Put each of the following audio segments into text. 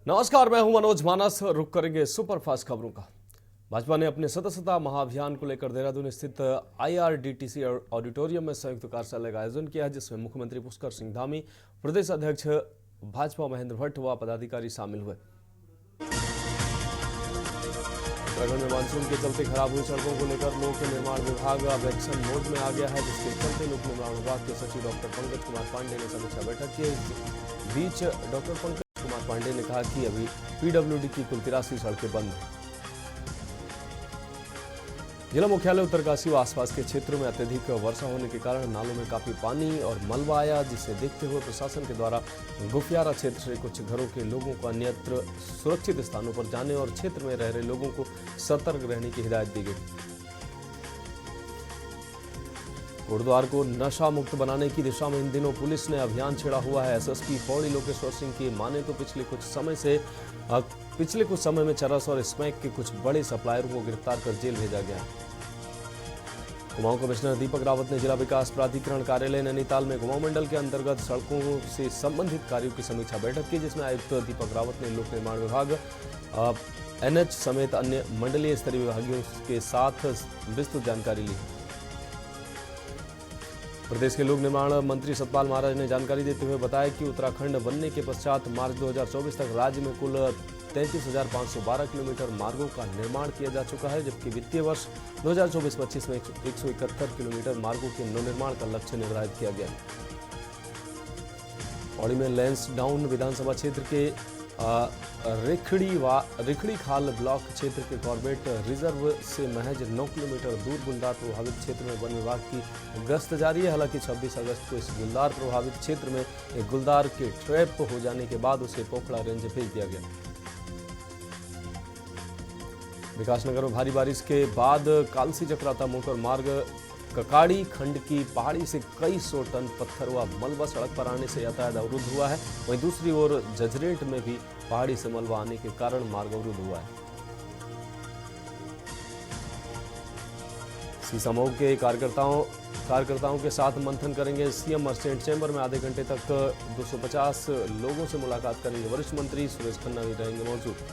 नमस्कार, मैं हूं मनोज मानस। रुक करेंगे सुपरफास्ट खबरों का। भाजपा ने अपने सदस्यता महाअभियान को लेकर देहरादून स्थित IRDTC ऑडिटोरियम में संयुक्त कार्यशाला का आयोजन किया है, जिसमें मुख्यमंत्री पुष्कर सिंह धामी, प्रदेश अध्यक्ष भाजपा महेंद्र भट्ट व पदाधिकारी शामिल हुए। उत्तराखंड में मानसून के चलते खराब हुई सड़कों को लेकर लोक निर्माण विभाग अब एक्शन मोड में आ गया है, जिसके चलते लोक निर्माण विभाग के सचिव डॉक्टर पंकज कुमार पांडे ने समीक्षा बैठक की। इस बीच डॉक्टर पंकज कुमार पांडे ने कहा कि अभी PWD की कुल 83 सड़कें बंद हैं। जिला मुख्यालय उत्तरकाशी व आसपास के क्षेत्रों में अत्यधिक वर्षा होने के कारण नालों में काफी पानी और मलबा आया, जिसे देखते हुए प्रशासन के द्वारा गुफियारा क्षेत्र से कुछ घरों के लोगों को अन्यत्र सुरक्षित स्थानों पर जाने और क्षेत्र में रह रहे लोगों को सतर्क रहने की हिदायत दी गई। कोटद्वार को नशा मुक्त बनाने की दिशा में इन दिनों पुलिस ने अभियान छेड़ा हुआ है। SSP पौड़ी लोकेश्वर सिंह की माने तो पिछले कुछ समय में चरस और स्मैक के कुछ बड़े सप्लायरों को गिरफ्तार कर जेल भेजा गया है। कुमाऊं कमिश्नर दीपक रावत ने जिला विकास प्राधिकरण कार्यालय नैनीताल में कुमाऊं मंडल के अंतर्गत सड़कों से संबंधित कार्यों की समीक्षा बैठक की, जिसमें आयुक्त दीपक रावत ने लोक निर्माण विभाग, NH समेत अन्य मंडलीय स्तरीय विभागियों के साथ विस्तृत जानकारी ली। प्रदेश के लोक निर्माण मंत्री सतपाल महाराज ने जानकारी देते हुए बताया कि उत्तराखंड बनने के पश्चात मार्च 2024 तक राज्य में कुल 33,512 किलोमीटर मार्गों का निर्माण किया जा चुका है, जबकि वित्तीय वर्ष 2024-25 में 171 किलोमीटर मार्गों के नवनिर्माण का लक्ष्य निर्धारित किया गया। पौड़ी में लैंसडाउन विधानसभा क्षेत्र के रिखड़ी खाल ब्लॉक क्षेत्र के कॉर्बेट रिजर्व से महज 9 किलोमीटर दूर गुलदार प्रभावित क्षेत्र में वन विभाग की गश्त जारी है। हालांकि 26 अगस्त को इस गुलदार प्रभावित क्षेत्र में एक गुलदार के ट्रैप हो जाने के बाद उसे पोखड़ा रेंज भेज दिया गया। विकासनगर में भारी बारिश के बाद कालसी चक्राता मोटर मार्ग ककाड़ी खंड की पहाड़ी से कई सौ टन पत्थर व मलबा सड़क पर आने से यातायात अवरुद्ध हुआ है। वहीं दूसरी ओर जजरेट में भी पहाड़ी से मलबा आने के कारण मार्ग अवरुद्ध हुआ है। सीसामऊ के कार्यकर्ताओं के साथ मंथन करेंगे CM मर्चेंट चैम्बर में आधे घंटे तक 250 लोगों से मुलाकात करेंगे। वरिष्ठ मंत्री सुरेश खन्ना भी रहेंगे मौजूद।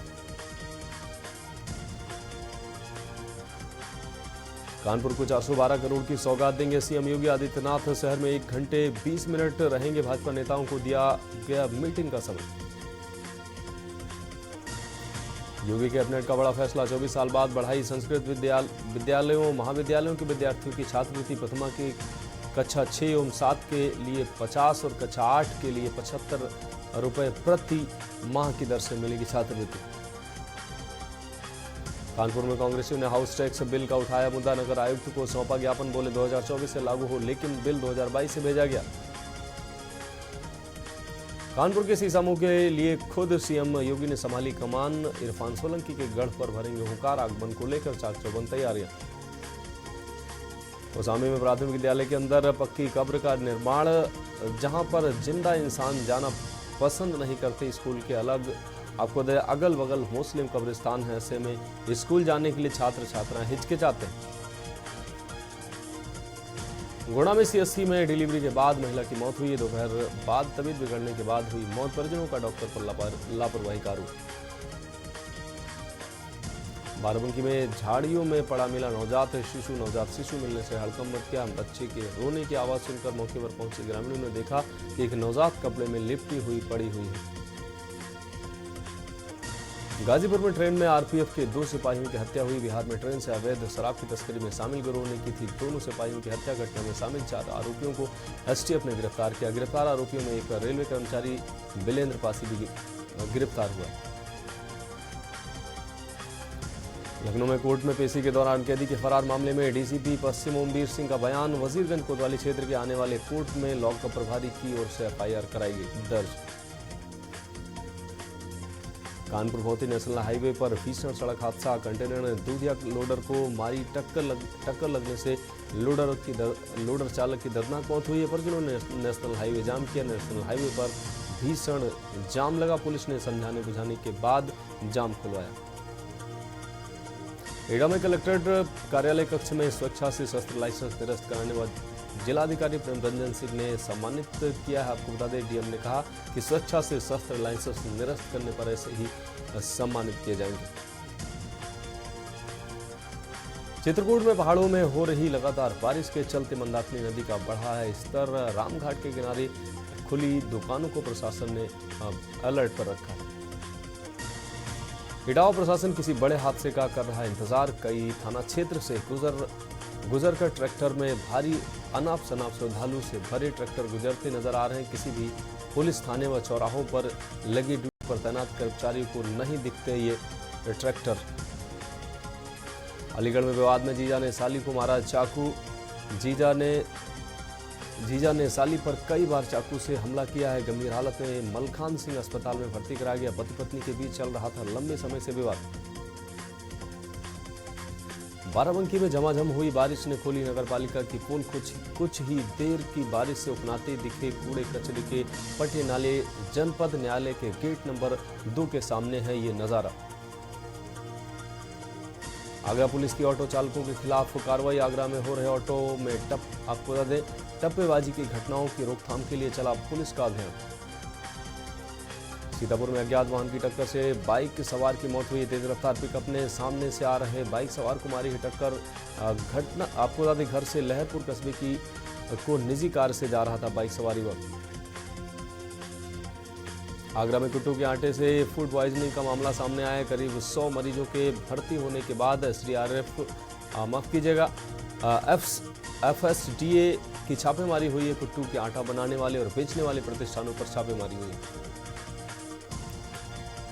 कानपुर को 412 करोड़ की सौगात देंगे CM योगी आदित्यनाथ। शहर में 1 घंटे 20 मिनट रहेंगे भाजपा नेताओं को दिया गया मीटिंग का समय। योगी कैबिनेट का बड़ा फैसला, 24 साल बाद बढ़ाई संस्कृत विद्यालयों महाविद्यालयों के विद्यार्थियों की छात्रवृत्ति। प्रथमा की कक्षा 6 एवं 7 के लिए 50 और कक्षा 8 के लिए 75 रुपये प्रति माह की दर से मिलेगी छात्रवृत्ति। कानपुर में कांग्रेसियों ने हाउस टैक्स बिल का उठाया मुद्दा। नगर आयुक्त को सौंपा ज्ञापन, बोले 2024 से लागू हो, लेकिन बिल 2022 से भेजा गया। कानपुर के सीसामऊ के लिए खुद CM योगी ने संभाली कमान। इरफान सोलंकी के गढ़ पर भरेंगे हुंकार। आगमन को लेकर चाक चौबंद तैयारियां। कौसाम्बी में प्राथमिक विद्यालय के अंदर पक्की कब्र का निर्माण, जहां पर जिंदा इंसान जाना पसंद नहीं करते। स्कूल के अगल बगल मुस्लिम कब्रिस्तान है, ऐसे में स्कूल जाने के लिए छात्र छात्राएं हिचकिचाते हैं। गुना में CSC में डिलीवरी के बाद महिला की मौत हुई है। दोपहर बाद तबीयत बिगड़ने के बाद हुई मौत। परिजनों का डॉक्टर पर लापरवाही का आरोप। बाराबंकी में झाड़ियों में पड़ा मिला नवजात शिशु मिलने से हड़कंप मच गया। बच्चे के रोने की आवाज सुनकर मौके पर पहुंचे ग्रामीणों ने देखा कि एक नवजात कपड़े में लिपटी हुई पड़ी हुई है। गाजीपुर में ट्रेन में RPF के 2 सिपाहियों की हत्या हुई। बिहार में ट्रेन से अवैध शराब की तस्करी में शामिल गिरोह ने की थी दोनों सिपाहियों की हत्या। घटना में शामिल 4 आरोपियों को STF ने गिरफ्तार किया। गिरफ्तार आरोपियों में एक रेलवे कर्मचारी बिलेंद्र पासी भी गिरफ्तार हुआ। लखनऊ में कोर्ट में पेशी के दौरान कैदी के फरार मामले में DCP पश्चिम ओमवीर सिंह का बयान। वजीरगंज कोतवाली क्षेत्र के आने वाले कोर्ट में लॉकअप प्रभारी की ओर से FIR कराई गई दर्ज। कानपुर भौती नेशनल हाईवे पर भीषण सड़क हादसा। कंटेनर ने दूधिया लोडर को मारी टक्कर लगने से लोडर चालक की दर्दनाक मौत हुई है। परिजनों ने नेशनल हाईवे जाम किया। नेशनल हाईवे पर भीषण जाम लगा। पुलिस ने समझाने बुझाने के बाद जाम खुलवाया। एडा में कलेक्ट्रेट कार्यालय कक्ष में स्वेच्छा से शस्त्र लाइसेंस निरस्त कराने जिलाधिकारी प्रेम रंजन सिंह ने सम्मानित किया है। आपको बता दें, डीएम ने कहा कि स्वेच्छा से शस्त्र लाइसेंस निरस्त करने पर ऐसे ही सम्मानित किए जाएंगे। चित्रकूट में पहाड़ों में हो रही लगातार बारिश के चलते मंदाकिनी नदी का बढ़ा है स्तर। रामघाट के किनारे खुली दुकानों को प्रशासन ने अलर्ट पर रखा है। इटावा प्रशासन किसी बड़े हादसे का कर रहा है इंतजार। कई थाना क्षेत्र से गुजर कर ट्रैक्टर में भारी अनाप शनाप श्रद्धालु से भरे ट्रैक्टर गुजरते नजर आ रहे हैं। किसी भी पुलिस थाने व चौराहों पर लगी ड्यूटी पर तैनात कर्मचारियों को नहीं दिखते ये ट्रैक्टर। अलीगढ़ में विवाद में जीजा ने साली को मारा चाकू। जीजा ने साली पर कई बार चाकू से हमला किया है। गंभीर हालत में मलखान सिंह अस्पताल में भर्ती कराया गया। पति पत्नी के बीच चल रहा था लंबे समय से विवाद। बाराबंकी में झमाझम हुई बारिश ने खोली नगरपालिका की पोल। कुछ ही देर की बारिश से उफनाते दिखे कूड़े कचरे के पट्टे नाले। जनपद न्यायालय के गेट नंबर 2 के सामने है ये नजारा। आगरा पुलिस की ऑटो चालकों के खिलाफ कार्रवाई। आगरा में हो रहे ऑटो में आपको बता दें टप्पेबाजी की घटनाओं की रोकथाम के लिए चला पुलिस का अभियान। सीतापुर में अज्ञात वाहन की टक्कर से बाइक सवार की मौत हुई। तेज रफ्तार पिकअप ने सामने से आ रहे बाइक सवार को मारी है टक्कर। घटना आपको बता दें घर से लहरपुर कस्बे को निजी कार से जा रहा था बाइक सवारी वक्त। आगरा में कुट्टू के आटे से फूड पॉइजनिंग का मामला सामने आया है। करीब 100 मरीजों के भर्ती होने के बाद FSDA की छापेमारी हुई है। कुट्टू के आटा बनाने वाले और बेचने वाले प्रतिष्ठानों पर छापेमारी हुई है।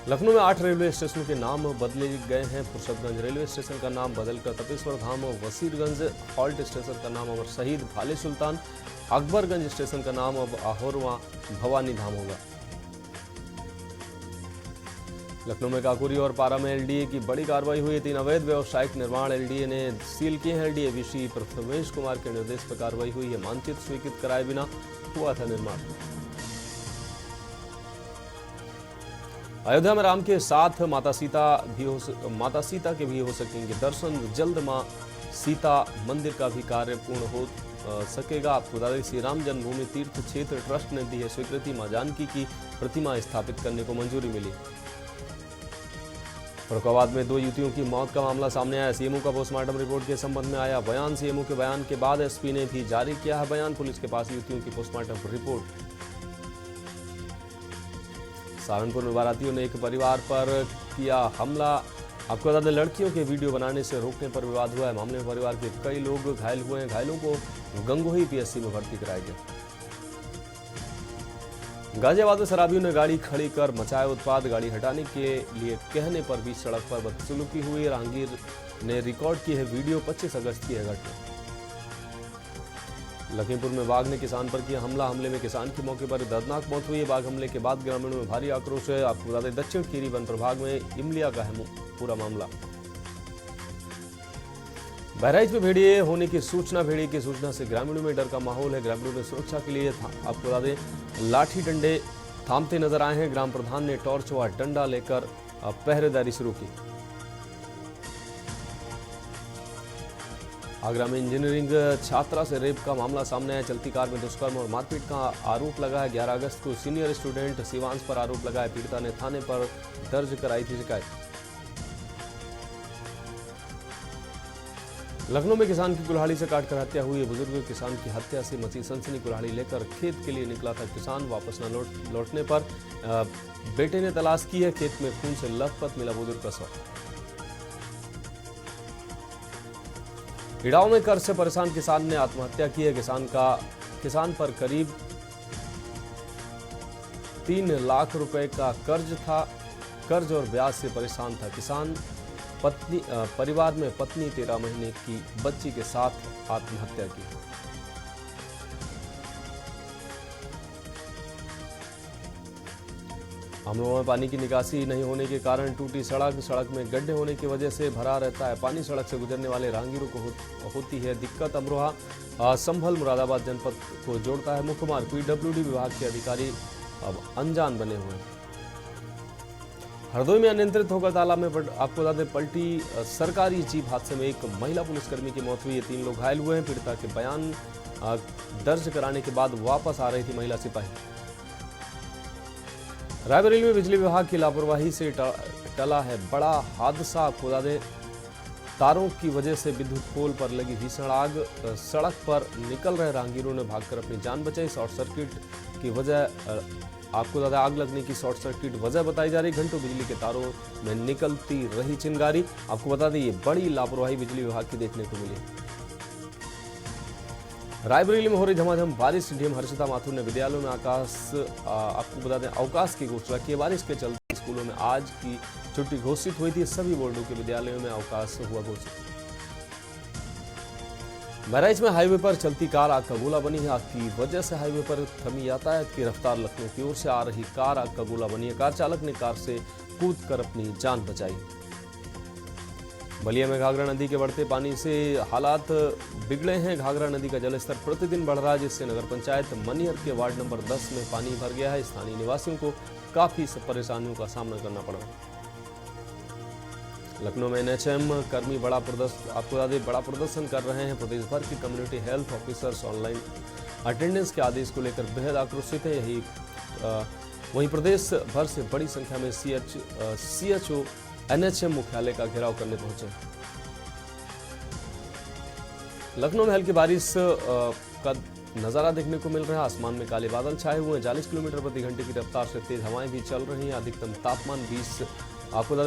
लखनऊ में 8 रेलवे स्टेशनों के नाम बदले गए हैं। फुर्सतगंज रेलवे स्टेशन का नाम बदलकर तपेश्वर धाम, वसीरगंज हॉल्ट स्टेशन का नाम अमर शहीद भाले सुल्तान, अकबरगंज स्टेशन का नाम अब आहोरवा भवानी धाम होगा। लखनऊ में काकोरी और पारा में एलडीए की बड़ी कार्रवाई हुई। 3 अवैध व्यावसायिक निर्माण एलडीए ने सील किए हैं। डीएवीसी प्रथमेश कुमार के निर्देश पर कार्रवाई हुई है। मानचित्र स्वीकृत कराए बिना हुआ था निर्माण। अयोध्या में राम के साथ माता सीता के भी हो सकेंगे दर्शन। जल्द मां सीता मंदिर का भी कार्य पूर्ण हो सकेगा। आपको बता दें श्री राम जन्मभूमि तीर्थ क्षेत्र ट्रस्ट ने दी है स्वीकृति। मां जानकी की प्रतिमा स्थापित करने को मंजूरी मिली। फर्रुखाबाद में 2 युवतियों की मौत का मामला सामने आया। सीएमओ का पोस्टमार्टम रिपोर्ट के संबंध में आया बयान। सीएमओ के बयान के बाद एसपी ने भी जारी किया है बयान। पुलिस के पास युवतियों की पोस्टमार्टम रिपोर्ट। सहारनपुर में बारातियों ने एक परिवार पर किया हमला। आपको बता दें लड़कियों के वीडियो बनाने से रोकने पर विवाद हुआ है। मामले में परिवार के कई लोग घायल हुए हैं। घायलों को गंगोही पीएससी में भर्ती कराया गया। गाजियाबाद में शराबियों ने गाड़ी खड़ी कर मचाया उत्पाद। गाड़ी हटाने के लिए कहने पर भी सड़क पर बदसलूकी हुई। राहगीर ने रिकॉर्ड की है वीडियो। 25 अगस्त की है घटना। लखीमपुर में बाघ ने किसान पर किया हमला। हमले में किसान की मौके पर दर्दनाक मौत हुई है। बाघ हमले के बाद ग्रामीणों में भारी आक्रोश है। आपको बता दें दक्षिण खीरी वन प्रभाग में इमलिया का है पूरा मामला। बहराइच में भेड़िए होने की सूचना से ग्रामीणों में डर का माहौल है। ग्रामीणों में सुरक्षा के लिए आपको बता दें लाठी डंडे थामते नजर आए हैं। ग्राम प्रधान ने टॉर्च व डंडा लेकर पहरेदारी शुरू की। आगरा में इंजीनियरिंग छात्रा से रेप का मामला सामने आया। चलती कार में दुष्कर्म और मारपीट का आरोप लगा है। 11 अगस्त को सीनियर स्टूडेंट शिवांश पर आरोप लगा है। पीड़िता ने थाने पर दर्ज कराई थी शिकायत। लखनऊ में किसान की कुल्हाड़ी से काटकर हत्या हुई है। बुजुर्ग किसान की हत्या से मची सनसनी। कुल्हाड़ी लेकर खेत के लिए निकला था किसान। वापस न लौटने पर बेटे ने तलाश की है। खेत में खून से लथपथ मिला बुजुर्ग का शव। इटावा में कर्ज से परेशान किसान ने आत्महत्या की है। किसान पर करीब 3 लाख रुपए का कर्ज था। कर्ज और ब्याज से परेशान था किसान। परिवार में पत्नी 13 महीने की बच्ची के साथ आत्महत्या की। अमरोहा में पानी की निकासी नहीं होने के कारण टूटी सड़क में गड्ढे होने की वजह से भरा रहता है पानी। सड़क से गुजरने वाले राहगीरों को होती है दिक्कत। अमरोहा संभल मुरादाबाद जनपद को जोड़ता है मुख्य मार्ग। पीडब्ल्यूडी विभाग के अधिकारी अब अनजान बने हुए हैं। हरदोई में अनियंत्रित होकर तालाब में आपको बता दें पलटी सरकारी जीप हादसे में एक महिला पुलिसकर्मी की मौत हुई है। 3 लोग घायल हुए हैं। पीड़िता के बयान दर्ज कराने के बाद वापस आ रही थी महिला सिपाही। रायबरेली में बिजली विभाग की लापरवाही से टला है बड़ा हादसा। आपको बता दें, तारों की वजह से विद्युत पोल पर लगी भीषण आग। सड़क पर निकल रहे राहगीरों ने भागकर अपनी जान बचाई। शॉर्ट सर्किट की वजह आपको बता दें, आग लगने की शॉर्ट सर्किट वजह बताई जा रही। घंटों बिजली के तारों में निकलती रही चिंगारी। आपको बता दें, ये बड़ी लापरवाही बिजली विभाग की देखने को मिली। रायबरेली में हो रही झमाझम बारिश। डीएम हर्षिता माथुर ने विद्यालयों में आपको बता दें अवकाश की घोषणा की। बारिश के चलते स्कूलों में आज की छुट्टी घोषित हुई थी। सभी बोर्डों के विद्यालयों में अवकाश हुआ घोषित। बहराइच में हाईवे पर चलती कार आग का गोला बनी है। आग की वजह से हाईवे पर थमी यातायात की रफ्तार। लखनऊ की ओर से आ रही कार आग का गोला बनी है। कार चालक ने कार से कूदकर अपनी जान बचाई। बलिया में घाघरा नदी के बढ़ते पानी से हालात बिगड़े हैं। घाघरा नदी का जलस्तर प्रतिदिन बढ़ रहा है, जिससे नगर पंचायत मनिहर के वार्ड नंबर 10 में पानी भर गया है। स्थानीय निवासियों को काफी परेशानियों का सामना करना पड़ रहा है। लखनऊ में एनएचएम कर्मी बड़ा प्रदर्शन कर रहे हैं। प्रदेश भर के community health officers online attendance के आदेश को लेकर बेहद आक्रोशित है। वहीं प्रदेश भर से बड़ी संख्या में सीएचओ एनएचएम मुख्यालय का घेराव करने पहुंचे। लखनऊ में हल्की बारिश का नजारा देखने को मिल रहा है। आसमान में काले बादल छाए हुए हैं। 40 किलोमीटर प्रति घंटे की रफ्तार से तेज हवाएं भी चल रही हैं। अधिकतम तापमान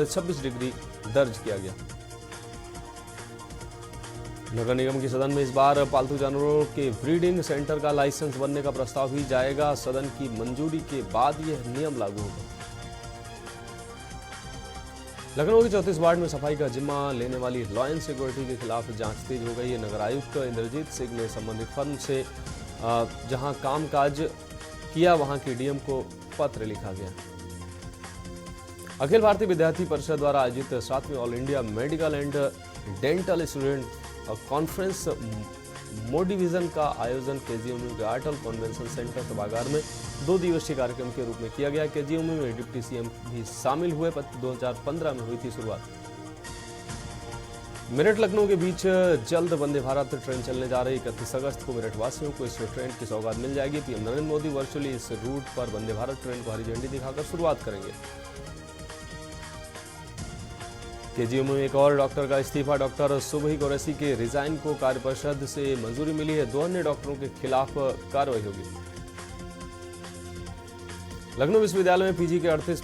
26 डिग्री दर्ज किया गया। नगर निगम के सदन में इस बार पालतू जानवरों के ब्रीडिंग सेंटर का लाइसेंस बनने का प्रस्ताव भी जाएगा। सदन की मंजूरी के बाद यह नियम लागू होगा। लखनऊ के 34 वार्ड में सफाई का जिम्मा लेने वाली लॉ एंड सिक्योरिटी के खिलाफ जांच तेज हो गई है। नगर आयुक्त इंद्रजीत सिंह ने संबंधित फर्म से जहां कामकाज किया वहां के डीएम को पत्र लिखा गया। अखिल भारतीय विद्यार्थी परिषद द्वारा आयोजित 7वीं all India medical and dental student conference मो डिवीजन का आयोजन केजीएमयू के अटल कन्वेंशन सेंटर सभागार में 2 दिवसीय कार्यक्रम के रूप में किया गया। केजीएमयू में डिप्टी सीएम भी शामिल हुए। 2015 में हुई थी शुरुआत। मेरठ लखनऊ के बीच जल्द वंदे भारत ट्रेन चलने जा रही। 31 अगस्त को मेरठ वासियों को इस ट्रेन की सौगात मिल जाएगी। पीएम नरेंद्र मोदी वर्चुअली इस रूट पर वंदे भारत ट्रेन को हरी झंडी दिखाकर शुरुआत करेंगे। केजीएमयू में एक और डॉक्टर का इस्तीफा। डॉक्टर सुबही कुरैशी के रिजाइन को कार्य परिषद से मंजूरी मिली है। 2 अन्य डॉक्टरों के खिलाफ कार्रवाई होगी। लखनऊ विश्वविद्यालय में पीजी के 38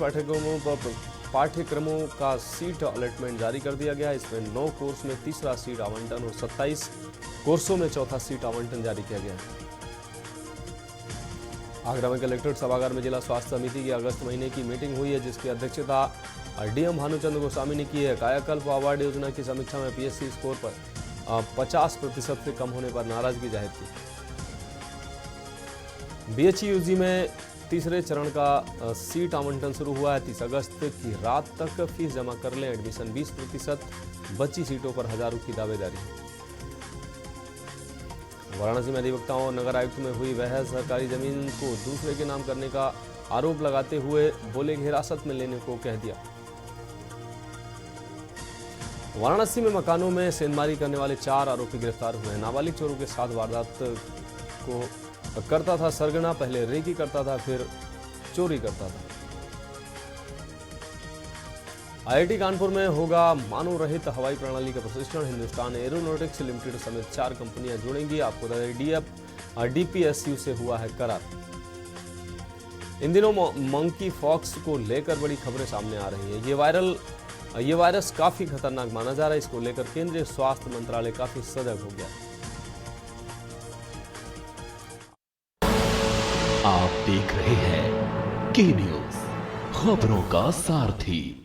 पाठ्यक्रमों का सीट अलॉटमेंट जारी कर दिया गया है। इसमें 9 कोर्स में तीसरा सीट आवंटन और 27 कोर्सों में चौथा सीट आवंटन जारी किया गया है। आगरा में कलेक्ट्रेट सभागार में जिला स्वास्थ्य समिति की अगस्त महीने की मीटिंग हुई है, जिसकी अध्यक्षता डीएम भानुचंद्र गोस्वामी ने की है। कायाकल्प अवार्ड योजना की समीक्षा में पीएससी स्कोर पर 50% से कम होने पर नाराजगी जाहिर की। बीएचयूजी में तीसरे चरण का सीट आवंटन शुरू हुआ है। 30 अगस्त की रात तक फीस जमा कर लें। एडमिशन 20%, बची सीटों पर हजारों की दावेदारी। वाराणसी में अधिवक्ताओं और नगर आयुक्त में हुई बहस। सरकारी जमीन को दूसरे के नाम करने का आरोप लगाते हुए बोले हिरासत में लेने को कह दिया। वाराणसी में मकानों में सेंधमारी करने वाले 4 आरोपी गिरफ्तार हुए हैं। नाबालिग चोरों के साथ वारदात को करता था सरगना। पहले रेकी करता था, फिर चोरी करता था। आईआईटी कानपुर में होगा मानव रहित हवाई प्रणाली का प्रशिक्षण। हिंदुस्तान एरोनॉटिक्स लिमिटेड समेत 4 कंपनियां जुड़ेंगी। आपको बता दें डीपीएसयू से हुआ है करार। इन दिनों मंकी फॉक्स को लेकर बड़ी खबरें सामने आ रही है। ये वायरस काफी खतरनाक माना जा रहा है। इसको लेकर केंद्रीय स्वास्थ्य मंत्रालय काफी सजग हो गया है। आप देख रहे हैं के न्यूज, खबरों का सारथी।